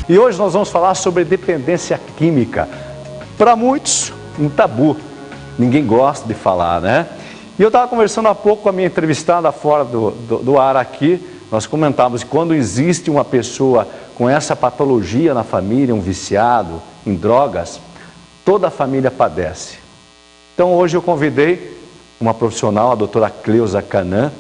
E hoje nós vamos falar sobre dependência química. Para muitos, um tabu. Ninguém gosta de falar, né? E eu estava conversando há pouco com a minha entrevistada fora do ar aqui. Nós comentávamos que quando existe uma pessoa com essa patologia na família, um viciado em drogas, toda a família padece. Então hoje eu convidei uma profissional, a doutora Cleusa Canã,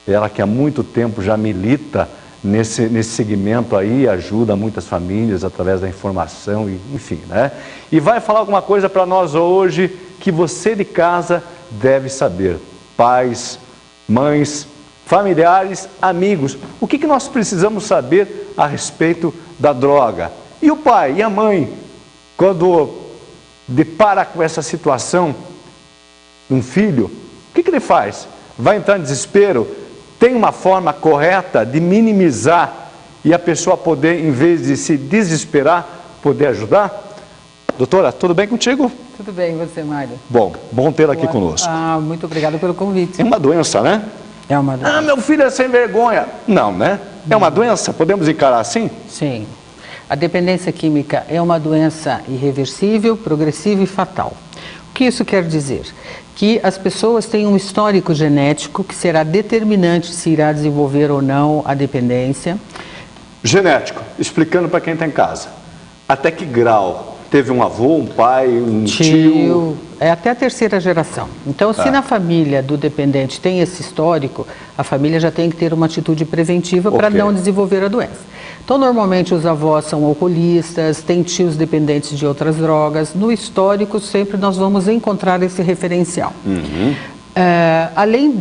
ela que há muito tempo já milita nesse segmento aí, ajuda muitas famílias através da informação, enfim, né? E vai falar alguma coisa para nós hoje que você de casa deve saber. Pais, mães, familiares, amigos, o que nós precisamos saber a respeito da droga? E o pai e a mãe, quando depara com essa situação, um filho, o que ele faz? Vai entrar em desespero? Tem uma forma correta de minimizar e a pessoa poder, em vez de se desesperar, poder ajudar? Doutora, tudo bem contigo? Tudo bem, e você, Mário? Bom tê-la aqui conosco. Muito obrigada pelo convite. É uma doença, né? É uma doença. Ah, meu filho é sem vergonha. Não, né? É uma doença? Podemos encarar assim? Sim. A dependência química é uma doença irreversível, progressiva e fatal. O que isso quer dizer? Que as pessoas têm um histórico genético que será determinante se irá desenvolver ou não a dependência. Genético, explicando para quem está em casa. Até que grau? Teve um avô, um pai, um tio? É até a terceira geração. Então, se na família do dependente tem esse histórico, a família já tem que ter uma atitude preventiva para não desenvolver a doença. Então, normalmente os avós são alcoolistas, tem tios dependentes de outras drogas. No histórico, sempre nós vamos encontrar esse referencial. Além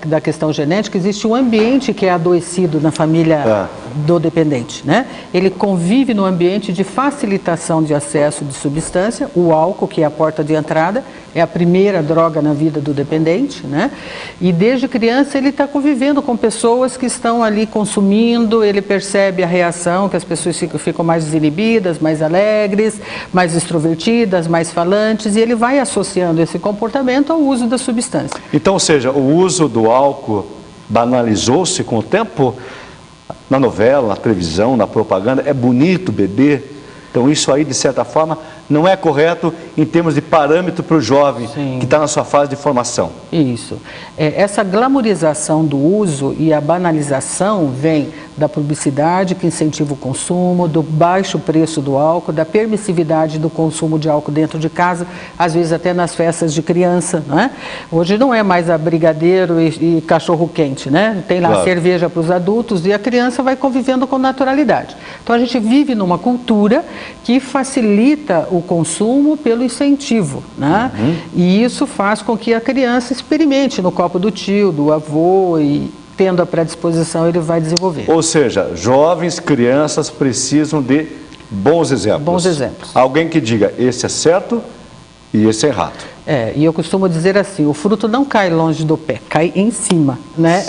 da questão genética, existe um ambiente que é adoecido na família do dependente, né? Ele convive no ambiente de facilitação de acesso de substância, o álcool, que é a porta de entrada, é a primeira droga na vida do dependente, né? E desde criança ele está convivendo com pessoas que estão ali consumindo, ele percebe a reação, que as pessoas ficam mais desinibidas, mais alegres, mais extrovertidas, mais falantes, e ele vai associando esse comportamento ao uso da substância. Então, ou seja, o uso do álcool banalizou-se com o tempo? Na novela, na televisão, na propaganda, é bonito beber. Então isso aí, de certa forma, não é correto em termos de parâmetro para o jovem que está na sua fase de formação. Isso. Essa glamorização do uso e a banalização vem da publicidade que incentiva o consumo, do baixo preço do álcool, da permissividade do consumo de álcool dentro de casa, às vezes até nas festas de criança, né? Hoje não é mais a brigadeiro e cachorro quente, né? Tem lá cerveja para os adultos e a criança vai convivendo com naturalidade. Então a gente vive numa cultura que facilita o consumo pelo incentivo, né? E isso faz com que a criança experimente no copo do tio, do avô, e tendo a predisposição ele vai desenvolver. Ou seja, jovens, crianças precisam de bons exemplos. Bons exemplos. Alguém que diga, esse é certo e esse é errado. E eu costumo dizer assim, o fruto não cai longe do pé, cai em cima, né?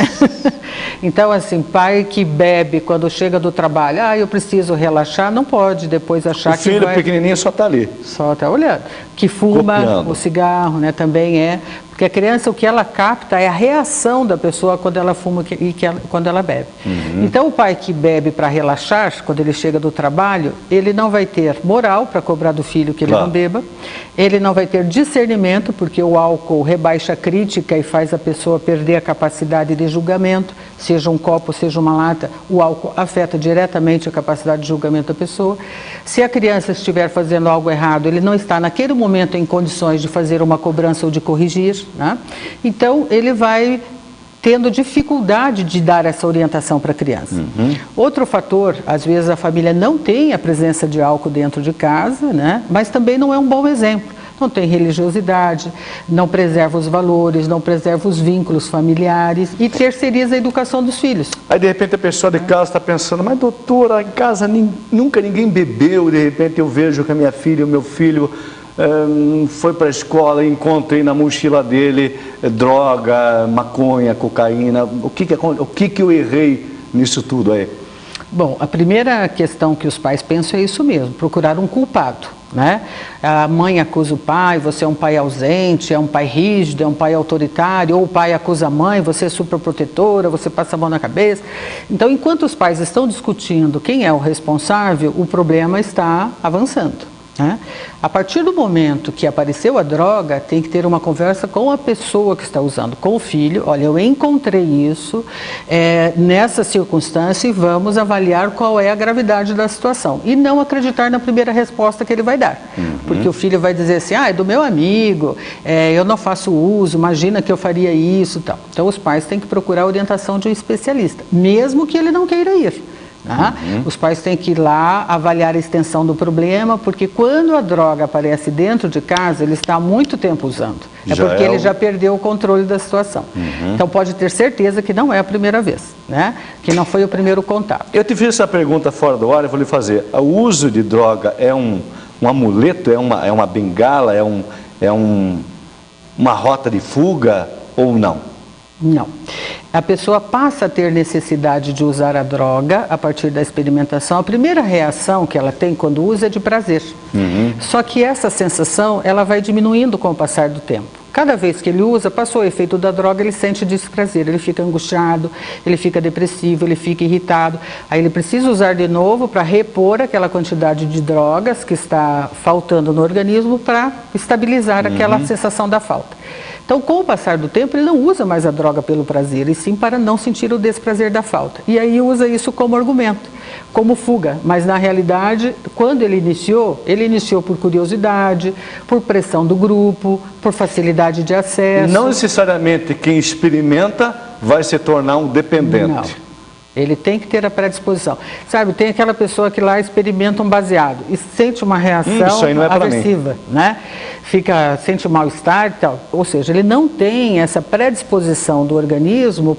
Então, assim, pai que bebe quando chega do trabalho, eu preciso relaxar, não pode depois achar que o filho pequenininho só está ali. Só está olhando. Que fuma o cigarro, né, também é. Porque a criança, o que ela capta é a reação da pessoa quando ela fuma e quando ela bebe. Então, o pai que bebe para relaxar, quando ele chega do trabalho, ele não vai ter moral para cobrar do filho que ele não beba. Ele não vai ter discernimento, porque o álcool rebaixa a crítica e faz a pessoa perder a capacidade de julgamento. Seja um copo, seja uma lata, o álcool afeta diretamente a capacidade de julgamento da pessoa. Se a criança estiver fazendo algo errado, ele não está naquele momento em condições de fazer uma cobrança ou de corrigir, né? Então, ele vai tendo dificuldade de dar essa orientação para a criança. Outro fator, às vezes a família não tem a presença de álcool dentro de casa, né? Mas também não é um bom exemplo. Não tem religiosidade, não preserva os valores, não preserva os vínculos familiares e terceiriza a educação dos filhos. Aí, de repente, a pessoa de casa está pensando, mas doutora, em casa nunca ninguém bebeu, de repente eu vejo que a minha filha, o meu filho foi para a escola e encontrei na mochila dele droga, maconha, cocaína. O que eu errei nisso tudo aí? Bom, a primeira questão que os pais pensam é isso mesmo, procurar um culpado. né? A mãe acusa o pai, você é um pai ausente, é um pai rígido, é um pai autoritário, ou o pai acusa a mãe, você é superprotetora, você passa a mão na cabeça. Então, enquanto os pais estão discutindo quem é o responsável, o problema está avançando, né? A partir do momento que apareceu a droga, tem que ter uma conversa com a pessoa que está usando, com o filho. Olha, eu encontrei isso nessa circunstância e vamos avaliar qual é a gravidade da situação. E não acreditar na primeira resposta que ele vai dar. Porque o filho vai dizer assim, é do meu amigo, eu não faço uso, imagina que eu faria isso, tal. Então os pais têm que procurar a orientação de um especialista, mesmo que ele não queira ir. Os pais têm que ir lá avaliar a extensão do problema, porque quando a droga aparece dentro de casa, ele está há muito tempo usando. Porque ele já perdeu o controle da situação. Então pode ter certeza que não é a primeira vez, né? Que não foi o primeiro contato. Eu te fiz essa pergunta fora do ar, eu vou lhe fazer. O uso de droga é um amuleto, é uma bengala, é uma rota de fuga ou não? Não. A pessoa passa a ter necessidade de usar a droga a partir da experimentação. A primeira reação que ela tem quando usa é de prazer. Só que essa sensação, ela vai diminuindo com o passar do tempo. Cada vez que ele usa, passou o efeito da droga, ele sente desprazer, ele fica angustiado, ele fica depressivo, ele fica irritado. Aí ele precisa usar de novo para repor aquela quantidade de drogas que está faltando no organismo para estabilizar aquela sensação da falta. Então, com o passar do tempo, ele não usa mais a droga pelo prazer, e sim para não sentir o desprazer da falta. E aí usa isso como argumento, como fuga. Mas, na realidade, quando ele iniciou por curiosidade, por pressão do grupo, por facilidade de acesso. Não necessariamente quem experimenta vai se tornar um dependente. Não. Ele tem que ter a predisposição. Sabe, tem aquela pessoa que lá experimenta um baseado e sente uma reação isso aí não é aversiva, né? Sente mal-estar e tal. Ou seja, ele não tem essa predisposição do organismo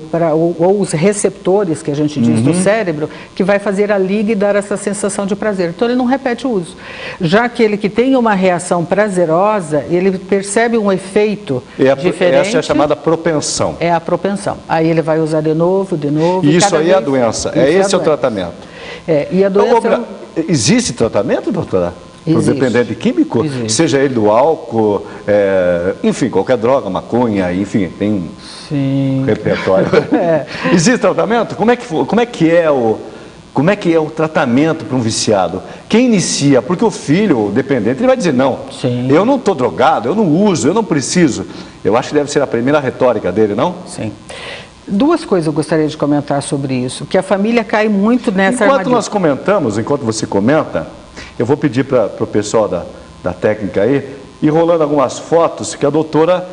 ou os receptores, que a gente diz, do cérebro, que vai fazer a liga e dar essa sensação de prazer. Então, ele não repete o uso. Já aquele que tem uma reação prazerosa, ele percebe um efeito diferente. Essa é a chamada propensão. É a propensão. Aí ele vai usar de novo. E isso aí é a doença. Esse é o tratamento. E a doença... Existe tratamento, doutora? Para o dependente químico? Existe. Seja ele do álcool, enfim, qualquer droga, maconha, enfim, tem um repertório. Existe tratamento? Como é que é o tratamento para um viciado? Quem inicia? Porque o filho, o dependente, ele vai dizer, não, eu não estou drogado, eu não uso, eu não preciso. Eu acho que deve ser a primeira retórica dele, não? Sim. Duas coisas eu gostaria de comentar sobre isso, que a família cai muito nessa armadilha. Nós comentamos, enquanto você comenta, eu vou pedir para o pessoal da técnica aí, ir rolando algumas fotos que a doutora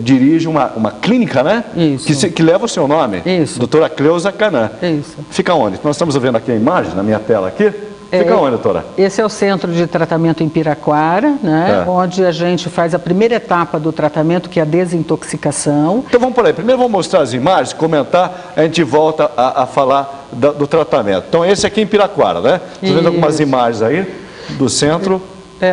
dirige uma clínica, né? Isso. Que leva o seu nome. Isso. Doutora Cleusa Canan. Isso. Fica onde? Nós estamos vendo aqui a imagem, na minha tela aqui. Fica onde, doutora? Esse é o centro de tratamento em Piraquara, né? Onde a gente faz a primeira etapa do tratamento, que é a desintoxicação. Então vamos por aí. Primeiro vamos mostrar as imagens, comentar, a gente volta a falar do tratamento. Então esse aqui em Piraquara, né? Estou vendo algumas imagens aí do centro.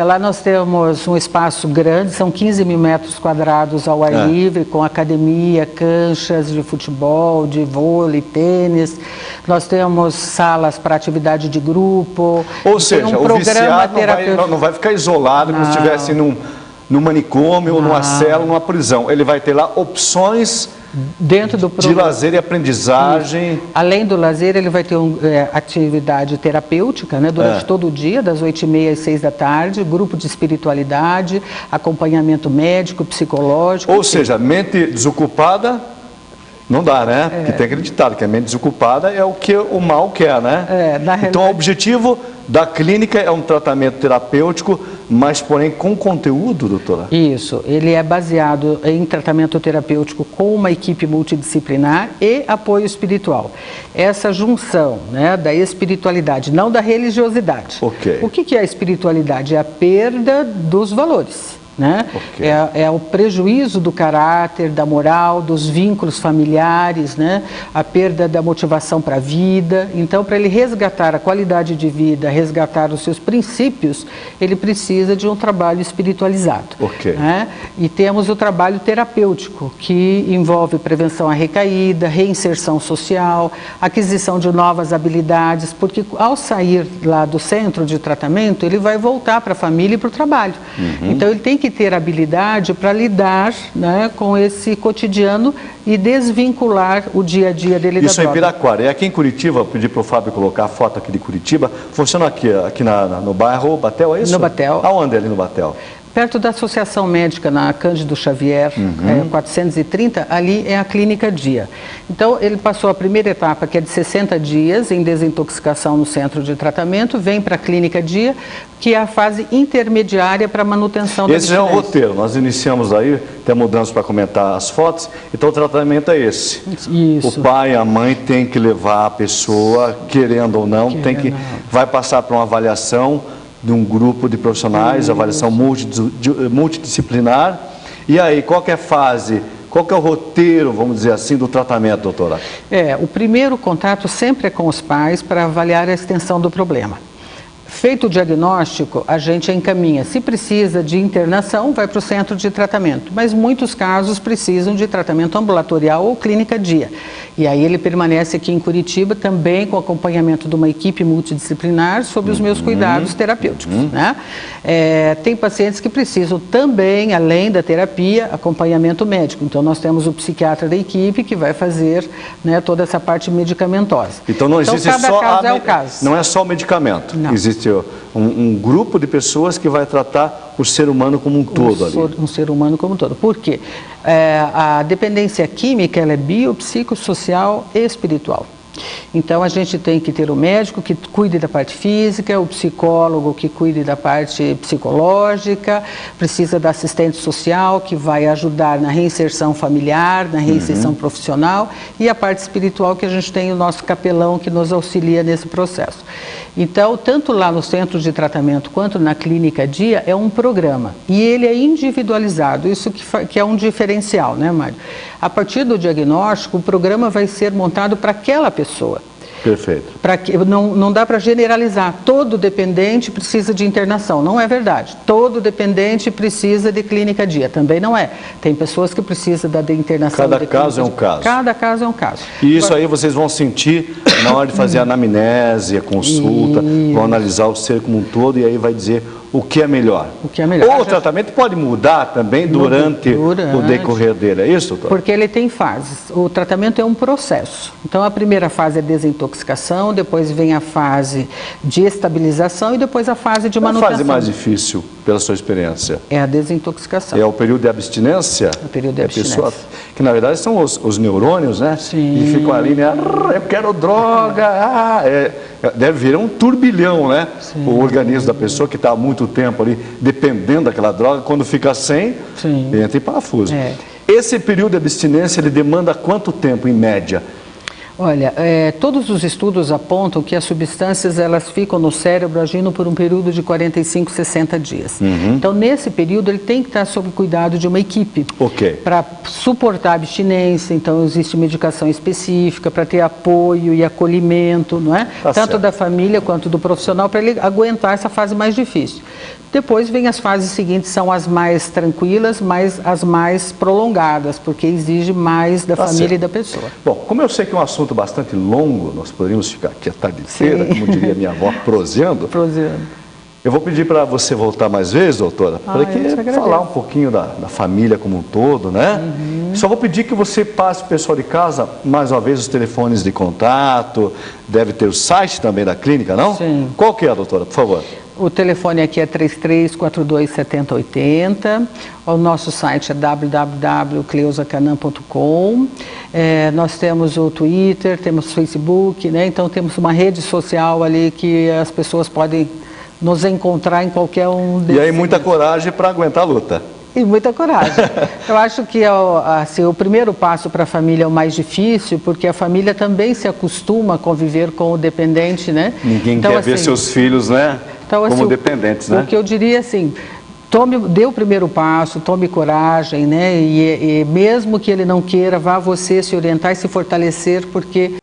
Lá nós temos um espaço grande, são 15 mil metros quadrados ao ar livre, com academia, canchas de futebol, de vôlei, tênis. Nós temos salas para atividade de grupo. Ou seja, o viciado não vai ficar isolado como se estivesse num manicômio ou numa cela, numa prisão. Ele vai ter lá opções dentro do de lazer e aprendizagem. Além do lazer, ele vai ter atividade terapêutica, né, durante todo o dia, das 8h30 às 6 da tarde, grupo de espiritualidade, acompanhamento médico, psicológico. Ou seja, mente desocupada não dá, né? Porque tem acreditado que a mente desocupada é o que o mal quer, né? Então, o objetivo da clínica é um tratamento terapêutico, mas porém com conteúdo, doutora? Isso, ele é baseado em tratamento terapêutico com uma equipe multidisciplinar e apoio espiritual. Essa junção, né, da espiritualidade, não da religiosidade. O que é a espiritualidade? É a perda dos valores. Né? Okay. É o prejuízo do caráter, da moral, dos vínculos familiares, né? A perda da motivação para a vida. Então, para ele resgatar a qualidade de vida, resgatar os seus princípios, ele precisa de um trabalho espiritualizado. Okay. Né? E temos o trabalho terapêutico, que envolve prevenção à recaída, reinserção social, aquisição de novas habilidades, porque ao sair lá do centro de tratamento, ele vai voltar para a família e para o trabalho. Então, ele tem que ter habilidade para lidar, né, com esse cotidiano e desvincular o dia a dia dele da droga. Isso é em Piraquara. É aqui em Curitiba, eu pedi para o Fábio colocar a foto aqui de Curitiba. Funciona aqui no bairro Batel, é isso? No Batel. Aonde ali no Batel? Perto da Associação Médica, na Cândido Xavier, 430, ali é a Clínica Dia. Então, ele passou a primeira etapa, que é de 60 dias, em desintoxicação no centro de tratamento, vem para a Clínica Dia, que é a fase intermediária para a manutenção da abstinência. Esse é o roteiro, nós iniciamos aí, até mudamos para comentar as fotos, então o tratamento é esse. Isso. O pai e a mãe tem que levar a pessoa, querendo ou não, vai passar por uma avaliação de um grupo de profissionais, avaliação multidisciplinar. E aí, qual que é a fase, qual que é o roteiro, vamos dizer assim, do tratamento, doutora? O primeiro contato sempre é com os pais para avaliar a extensão do problema. Feito o diagnóstico, a gente encaminha. Se precisa de internação, vai para o centro de tratamento. Mas muitos casos precisam de tratamento ambulatorial ou clínica dia. E aí ele permanece aqui em Curitiba também com acompanhamento de uma equipe multidisciplinar sob os meus cuidados terapêuticos. Né? Tem pacientes que precisam também, além da terapia, acompanhamento médico. Então nós temos o psiquiatra da equipe que vai fazer, né, toda essa parte medicamentosa. Então não existe cada só caso é o caso. Não é só o medicamento. Não. Existe um grupo de pessoas que vai tratar o ser humano como um todo ali. Um ser humano como um todo. Por quê? A dependência química, ela é biopsicossocial e espiritual. Então, a gente tem que ter o médico que cuide da parte física, o psicólogo que cuide da parte psicológica, precisa da assistente social que vai ajudar na reinserção familiar, na reinserção profissional, e a parte espiritual que a gente tem o nosso capelão que nos auxilia nesse processo. Então, tanto lá no centro de tratamento quanto na clínica dia é um programa e ele é individualizado, isso que é um diferencial, né, Mário? A partir do diagnóstico, o programa vai ser montado para aquela pessoa. Perfeito. Não dá para generalizar. Todo dependente precisa de internação. Não é verdade. Todo dependente precisa de clínica dia. Também não é. Tem pessoas que precisam da internação. Cada caso é um caso. Cada caso é um caso. E isso aí vocês vão sentir na hora de fazer a anamnese, a consulta, vão analisar o ser como um todo e aí vai dizer o que é melhor. O que é melhor. Ou o tratamento pode mudar também durante o decorrer dele, é isso, doutor? Porque ele tem fases. O tratamento é um processo. Então, a primeira fase é desintoxicação, depois vem a fase de estabilização e depois a fase de manutenção. A fase mais difícil, pela sua experiência? É a desintoxicação. É o período de abstinência? É o período de abstinência. Pessoa, que na verdade são os neurônios, né? Sim. E ficam ali, né? Eu quero droga, deve virar um turbilhão, né? Sim. O organismo da pessoa que está há muito tempo ali dependendo daquela droga, quando fica sem, entra em parafuso. Esse período de abstinência, ele demanda quanto tempo, em média? Olha, todos os estudos apontam que as substâncias elas ficam no cérebro agindo por um período de 45, 60 dias. Então, nesse período, ele tem que estar sob cuidado de uma equipe para suportar a abstinência. Então, existe medicação específica para ter apoio e acolhimento, não é? Tanto da família quanto do profissional, para ele aguentar essa fase mais difícil. Depois vem as fases seguintes, são as mais tranquilas, mas as mais prolongadas, porque exige mais da família e da pessoa. Bom, como eu sei que é um assunto bastante longo, nós poderíamos ficar aqui a tarde inteira, como diria minha avó, proseando. Eu vou pedir para você voltar mais vezes, doutora, para falar um pouquinho da família como um todo, né? Só vou pedir que você passe para o pessoal de casa, mais uma vez, os telefones de contato, deve ter o site também da clínica, não? Sim. Qual que é, doutora, por favor? O telefone aqui é 33427080, o nosso site é www.cleusacanam.com, nós temos o Twitter, temos o Facebook, né? Então temos uma rede social ali que as pessoas podem nos encontrar em qualquer um desses. E aí muita coragem para aguentar a luta. E muita coragem. Eu acho que assim, o primeiro passo para a família é o mais difícil, porque a família também se acostuma a conviver com o dependente, né? Ninguém quer ver seus filhos, né? Então, como dependentes, né? O que eu diria assim, dê o primeiro passo, tome coragem, né? E mesmo que ele não queira, vá você se orientar e se fortalecer, porque